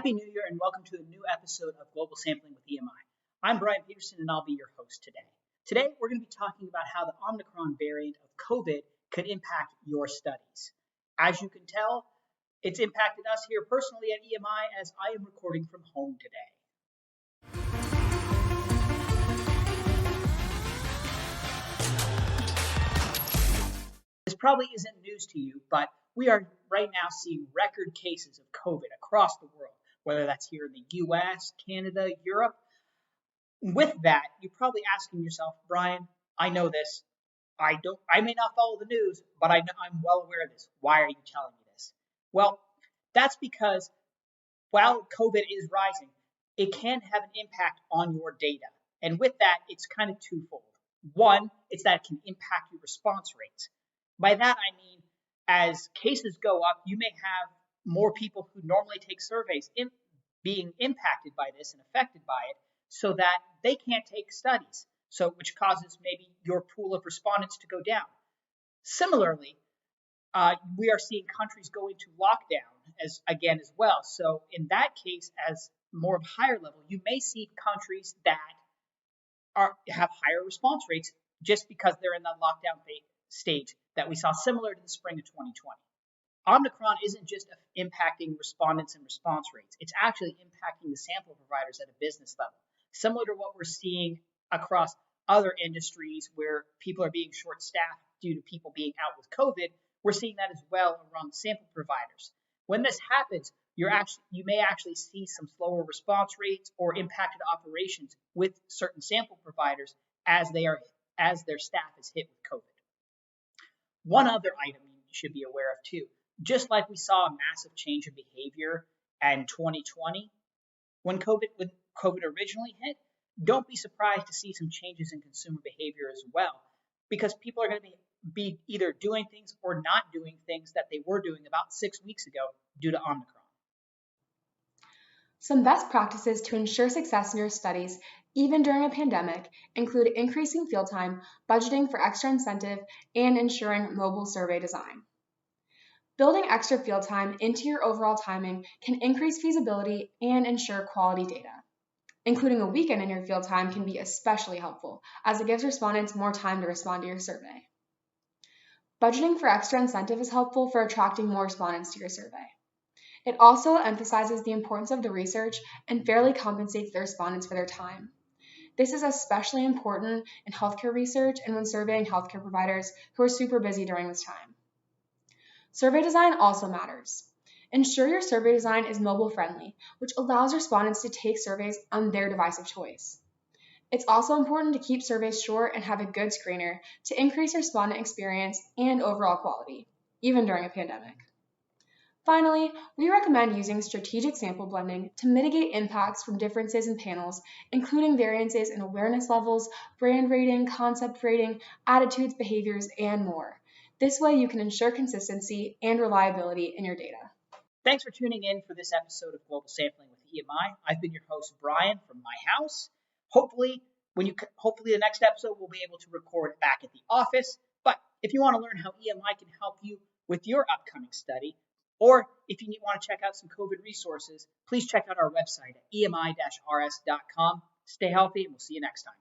Happy New Year and welcome to a new episode of Global Sampling with EMI. I'm Brian Peterson and I'll be your host today. Today we're going to be talking about how the Omicron variant of COVID could impact your studies. As you can tell, it's impacted us here personally at EMI as I am recording from home today. This probably isn't news to you, but we are right now seeing record cases of COVID across the world, whether that's here in the US, Canada, Europe. With that, you're probably asking yourself, Brian, I know this. I may not follow the news, but I'm well aware of this. Why are you telling me this? Well, that's because while COVID is rising, it can have an impact on your data. And with that, it's kind of twofold. One, it's that it can impact your response rates. By that, I mean, as cases go up, you may have more people who normally take surveys being impacted by this and affected by it so that they can't take studies, which causes maybe your pool of respondents to go down. Similarly, we are seeing countries go into lockdown as well. So in that case, as more of higher level, you may see countries that have higher response rates just because they're in that lockdown stage that we saw similar to the spring of 2020. Omicron isn't just impacting respondents and response rates. It's actually impacting the sample providers at a business level, similar to what we're seeing across other industries where people are being short-staffed due to people being out with COVID. We're seeing that as well around sample providers. When this happens, you may actually see some slower response rates or impacted operations with certain sample providers as their staff is hit with COVID. One other item you should be aware of too, just like we saw a massive change in behavior in 2020 when COVID originally hit, don't be surprised to see some changes in consumer behavior as well, because people are going to be either doing things or not doing things that they were doing about 6 weeks ago due to Omicron. Some best practices to ensure success in your studies, even during a pandemic, include increasing field time, budgeting for extra incentive, and ensuring mobile survey design. Building extra field time into your overall timing can increase feasibility and ensure quality data. Including a weekend in your field time can be especially helpful, as it gives respondents more time to respond to your survey. Budgeting for extra incentive is helpful for attracting more respondents to your survey. It also emphasizes the importance of the research and fairly compensates the respondents for their time. This is especially important in healthcare research and when surveying healthcare providers who are super busy during this time. Survey design also matters. Ensure your survey design is mobile friendly, which allows respondents to take surveys on their device of choice. It's also important to keep surveys short and have a good screener to increase respondent experience and overall quality, even during a pandemic. Finally, we recommend using strategic sample blending to mitigate impacts from differences in panels, including variances in awareness levels, brand rating, concept rating, attitudes, behaviors, and more. This way you can ensure consistency and reliability in your data. Thanks for tuning in for this episode of Global Sampling with EMI. I've been your host, Brian, from my house. Hopefully the next episode we'll be able to record it back at the office. But if you want to learn how EMI can help you with your upcoming study, or if you want to check out some COVID resources, please check out our website at emi-rs.com. Stay healthy, and we'll see you next time.